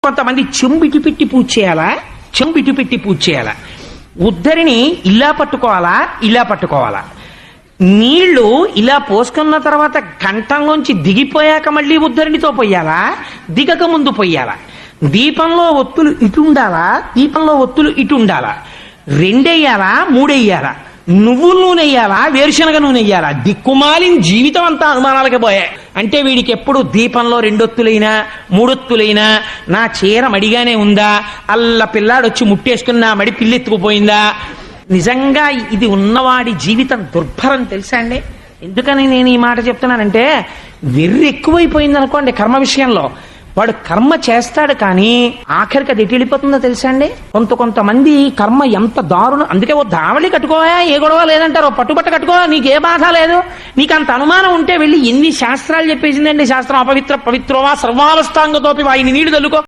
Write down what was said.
కొంతమంది చెంబిటి పెట్టి పూజ చేయాలా, చెంబిటి పెట్టి పూజ చేయాలా, ఉద్ధరిని ఇలా పట్టుకోవాలా, ఇలా పట్టుకోవాలా, నీళ్లు ఇలా పోసుకున్న తర్వాత కంఠంలోంచి దిగిపోయాక మళ్ళీ ఉద్ధరినితో పొయ్యాలా, దిగక ముందు పొయ్యాలా, దీపంలో ఒత్తులు ఇటు ఉండాలా, దీపంలో ఒత్తులు ఇటు ఉండాలా, రెండెయ్యాలా మూడెయ్యాలా, నువ్వుల నూనె వేయాలా వేరుశనగ నూనె వేయాలా, దిక్కుమాలిన జీవితం అంతా అనుమానాలకే పోయాయి. అంటే వీడికి ఎప్పుడు దీపంలో రెండొత్తులైనా మూడొత్తులైనా నా చీర మడిగానే ఉందా, అల్ల పిల్లాడు వచ్చి ముట్టేసుకుని నా మడి పిల్లెత్తుకుపోయిందా. నిజంగా ఇది ఉన్నవాడి జీవితం దుర్భరం తెలుసా అండి. ఎందుకని నేను ఈ మాట చెప్తున్నానంటే, వెర్రి ఎక్కువైపోయింది అనుకోండి కర్మ విషయంలో, వాడు కర్మ చేస్తాడు కానీ ఆఖరికి అది ఎటు వెళ్ళిపోతుందో తెలుసా అండి. కొంతమంది కర్మ ఎంత దారుణం. అందుకే ఓ దావళి కట్టుకోవా, ఏ గొడవ లేదంటారు, పట్టుబట్ట కట్టుకో, నీకే బాధ లేదు. నీకు అంత అనుమానం ఉంటే వెళ్ళి ఎన్ని శాస్త్రాలు చెప్పేసిందండి శాస్త్రం. అపవిత్ర పవిత్రోవా సర్వావస్థాంగతోపి వాయిని నీళ్లు తల్లుకో.